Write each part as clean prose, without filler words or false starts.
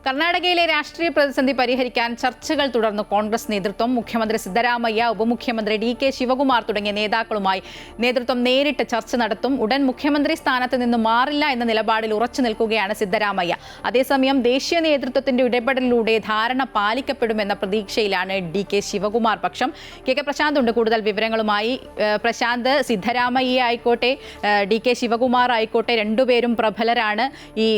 കർണാടകയിലെ രാഷ്ട്രീയ പ്രതിസന്ധി പരിഹരിക്കാൻ ചർച്ചകൾ തുടർന്നു കോൺഗ്രസ് നേതൃത്വം. മുഖ്യമന്ത്രി സിദ്ധരാമയ്യ, ഉപമുഖ്യമന്ത്രി ഡി.കെ. ശിവകുമാർ തുടങ്ങിയ നേതാക്കളുമായി നേതൃത്വം നേരിട്ട് ചർച്ച നടത്തും. ഉടൻ മുഖ്യമന്ത്രി സ്ഥാനത്ത് നിന്ന് മാറില്ല എന്ന നിലപാടിൽ ഉറച്ചു നിൽക്കുകയാണ് സിദ്ധരാമയ്യ. അതേസമയം ദേശീയ നേതൃത്വത്തിന്റെ ഇടപെടലിലൂടെ ധാരണ പാലിക്കപ്പെടുമെന്ന പ്രതീക്ഷയിലാണ് ഡി.കെ. ശിവകുമാർ പക്ഷം. കെ പ്രശാന്ത് ഉണ്ട് കൂടുതൽ വിവരങ്ങളുമായി. പ്രശാന്ത്, സിദ്ധരാമയ്യ ആയിക്കോട്ടെ ഡി.കെ. ശിവകുമാർ ആയിക്കോട്ടെ രണ്ടുപേരും പ്രബലരാണ്. ഈ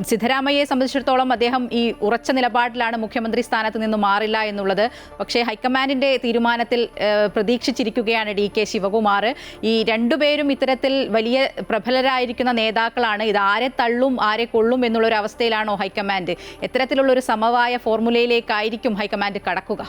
സിദ്ധരാമയ്യയെ സംബന്ധിച്ചിടത്തോളം അദ്ദേഹം ഈ ഉറച്ച നിലപാടിലാണ് മുഖ്യമന്ത്രി സ്ഥാനത്ത് നിന്ന് മാറില്ല എന്നുള്ളത്. പക്ഷേ ഹൈക്കമാൻഡിന്റെ തീരുമാനത്തിൽ പ്രതീക്ഷിച്ചിരിക്കുകയാണ് ഡി.കെ. ശിവകുമാർ. ഈ രണ്ടുപേരും ഇത്തരത്തിൽ വലിയ പ്രബലരായിരിക്കുന്ന നേതാക്കളാണ്. ഇത് ആരെ തള്ളും ആരെ കൊള്ളും എന്നുള്ളൊരു അവസ്ഥയിലാണോ ഹൈക്കമാൻഡ്? എത്തരത്തിലുള്ളൊരു സമവായ ഫോർമുലയിലേക്കായിരിക്കും ഹൈക്കമാൻഡ് കടക്കുക?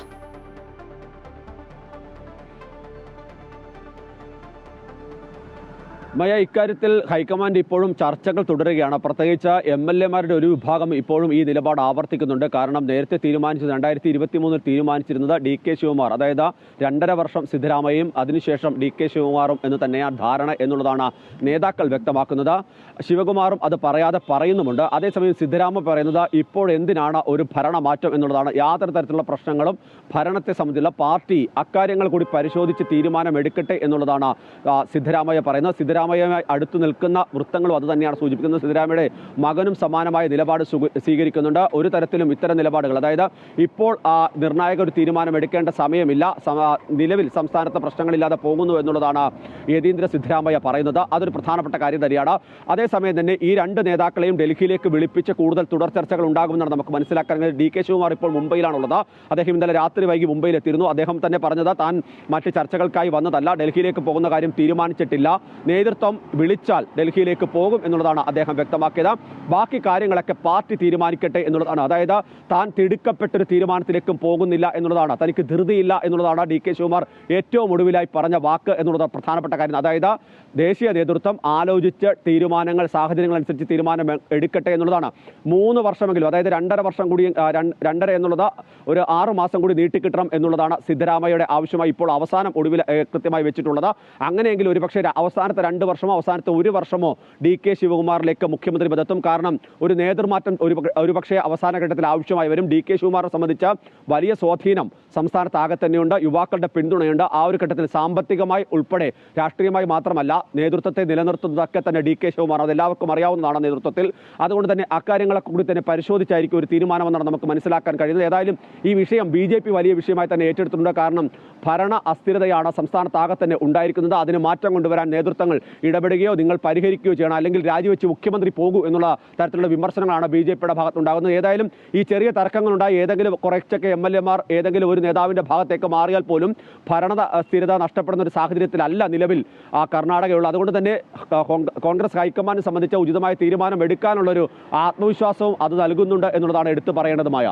മയ, ഇക്കാര്യത്തിൽ ഹൈക്കമാൻഡ് ഇപ്പോഴും ചർച്ചകൾ തുടരുകയാണ്. പ്രത്യേകിച്ച് എം.എൽ.എമാരുടെ ഒരു വിഭാഗം ഇപ്പോഴും ഈ നിലപാട് ആവർത്തിക്കുന്നുണ്ട്. കാരണം നേരത്തെ തീരുമാനിച്ചത് 2023 തീരുമാനിച്ചിരുന്നത് ഡി.കെ. ശിവകുമാർ, അതായത് 2.5 വർഷം സിദ്ധരാമയ്യയും അതിനുശേഷം ഡി.കെ. ശിവകുമാറും എന്ന് തന്നെയാണ് ധാരണ എന്നുള്ളതാണ് നേതാക്കൾ വ്യക്തമാക്കുന്നത്. ശിവകുമാറും അത് പറയാതെ പറയുന്നുമുണ്ട്. അതേസമയം സിദ്ധരാമയ്യ പറയുന്നത് ഇപ്പോൾ എന്തിനാണ് ഒരു ഭരണമാറ്റം എന്നുള്ളതാണ്. യാതൊരു തരത്തിലുള്ള പ്രശ്നങ്ങളും ഭരണത്തെ സംബന്ധിച്ചുള്ള പാർട്ടി അക്കാര്യങ്ങൾ കൂടി പരിശോധിച്ച് തീരുമാനമെടുക്കട്ടെ എന്നുള്ളതാണ് സിദ്ധരാമയ്യ പറയുന്നത്. സിദ്ധരാമയ്യയുമായി അടുത്തു നിൽക്കുന്ന വൃത്തങ്ങളും അത് തന്നെയാണ് സൂചിപ്പിക്കുന്നത്. സിദ്ധരാമയ്യയുടെ മകനും സമാനമായ നിലപാട് സ്വീകരിക്കുന്നുണ്ട്. ഒരു തരത്തിലും ഇത്തരം നിലപാടുകൾ, അതായത് ഇപ്പോൾ നിർണായക ഒരു തീരുമാനം എടുക്കേണ്ട സമയമില്ല, നിലവിൽ സംസ്ഥാനത്ത് പ്രശ്നങ്ങളില്ലാതെ പോകുന്നു എന്നുള്ളതാണ് യതീന്ദ്ര സിദ്ധരാമയ്യ പറയുന്നത്. അതൊരു പ്രധാനപ്പെട്ട കാര്യം തന്നെയാണ്. അതേസമയം തന്നെ ഈ രണ്ട് നേതാക്കളെയും ഡൽഹിയിലേക്ക് വിളിപ്പിച്ച് കൂടുതൽ തുടർ ചർച്ചകൾ ഉണ്ടാകുമെന്നാണ് നമുക്ക് മനസ്സിലാക്കാൻ. ഡി.കെ. ശിവകുമാർ ഇപ്പോൾ മുംബൈയിലാണുള്ളത്. അദ്ദേഹം ഇന്നലെ രാത്രി വൈകി മുംബൈയിലെത്തിയിരുന്നു. അദ്ദേഹം തന്നെ പറഞ്ഞത് താൻ മറ്റ് ചർച്ചകൾക്കായി വന്നതല്ല, ഡൽഹിയിലേക്ക് പോകുന്ന കാര്യം തീരുമാനിച്ചിട്ടില്ല, നേതൃത്വം വിളിച്ചാൽ ഡൽഹിയിലേക്ക് പോകും എന്നുള്ളതാണ് അദ്ദേഹം വ്യക്തമാക്കിയത്. ബാക്കി കാര്യങ്ങളൊക്കെ പാർട്ടി തീരുമാനിക്കട്ടെ എന്നുള്ളതാണ്. അതായത് താൻ തിടുക്കപ്പെട്ടൊരു തീരുമാനത്തിലേക്കും പോകുന്നില്ല എന്നുള്ളതാണ്, തനിക്ക് ധൃതിയില്ല എന്നുള്ളതാണ് ഡി.കെ. ശിവകുമാർ ഏറ്റവും ഒടുവിലായി പറഞ്ഞ വാക്ക് എന്നുള്ളത് പ്രധാനപ്പെട്ട കാര്യം. അതായത് ദേശീയ നേതൃത്വം ആലോചിച്ച് തീരുമാനങ്ങൾ സാഹചര്യങ്ങൾ അനുസരിച്ച് തീരുമാനം എടുക്കട്ടെ എന്നുള്ളതാണ്. 3 വർഷമെങ്കിലും, അതായത് 2.5 വർഷം കൂടി, 2.5 എന്നുള്ളത് ഒരു 6 മാസം കൂടി നീട്ടിക്കിട്ടണം എന്നുള്ളതാണ് സിദ്ധരാമയ്യയുടെ ആവശ്യമായി ഇപ്പോൾ അവസാനം ഒടുവിൽ കൃത്യമായി വെച്ചിട്ടുള്ളത്. അങ്ങനെയെങ്കിൽ ഒരുപക്ഷെ അവസാനത്തെ 2 വർഷമോ അവസാനത്തെ 1 വർഷമോ ഡി.കെ. ശിവകുമാറിലേക്ക് മുഖ്യമന്ത്രി പദത്തും. കാരണം ഒരു നേതൃമാറ്റം ഒരുപക്ഷെ അവസാന ഘട്ടത്തിൽ ആവശ്യമായി വരും. ഡി.കെ. ശിവകുമാറെ സംബന്ധിച്ച് വലിയ സ്വാധീനം സംസ്ഥാനത്താകെ തന്നെയുണ്ട്, യുവാക്കളുടെ പിന്തുണയുണ്ട്. ആ ഒരു ഘട്ടത്തിൽ സാമ്പത്തികമായി ഉൾപ്പെടെ, രാഷ്ട്രീയമായി മാത്രമല്ല, നേതൃത്വത്തെ നിലനിർത്തുന്നതൊക്കെ തന്നെ ഡി.കെ. ശിവകുമാർ, അതെല്ലാവർക്കും അറിയാവുന്നതാണ് നേതൃത്വത്തിൽ. അതുകൊണ്ട് തന്നെ അക്കാര്യങ്ങളൊക്കെ കൂടി തന്നെ പരിശോധിച്ചായിരിക്കും ഒരു തീരുമാനമെന്നാണ് നമുക്ക് മനസ്സിലാക്കാൻ കഴിയുന്നത്. ഏതായാലും ഈ വിഷയം ബി.ജെ.പി വലിയ വിഷയമായി തന്നെ ഏറ്റെടുത്തിട്ടുണ്ട്. കാരണം ഭരണ അസ്ഥിരതയാണ് സംസ്ഥാനത്താകെ തന്നെ ഉണ്ടായിരിക്കുന്നത്. അതിന് മാറ്റം കൊണ്ടുവരാൻ നേതൃത്വങ്ങൾ ഇടപെടുകയോ നിങ്ങൾ പരിഹരിക്കുകയോ ചെയ്യണം, അല്ലെങ്കിൽ രാജിവെച്ച് മുഖ്യമന്ത്രി പോകൂ എന്നുള്ള തരത്തിലുള്ള വിമർശനങ്ങളാണ് ബി.ജെ.പിയുടെ ഭാഗത്തുണ്ടാകുന്നത്. ഏതായാലും ഈ ചെറിയ തർക്കങ്ങളുണ്ടായി ഏതെങ്കിലും കുറച്ചൊക്കെ എം.എൽ.എമാർ ഏതെങ്കിലും ഒരു നേതാവിൻ്റെ ഭാഗത്തേക്ക് മാറിയാൽ പോലും ഭരണ സ്ഥിരത നഷ്ടപ്പെടുന്ന ഒരു സാഹചര്യത്തിലല്ല നിലവിൽ കർണാടകയുള്ളത്. അതുകൊണ്ട് തന്നെ കോൺഗ്രസ് ഹൈക്കമാൻഡിനെ സംബന്ധിച്ച ഉചിതമായ തീരുമാനം എടുക്കാനുള്ളൊരു ആത്മവിശ്വാസവും അത് നൽകുന്നുണ്ട് എന്നുള്ളതാണ് എടുത്തു പറയേണ്ടതുമായ.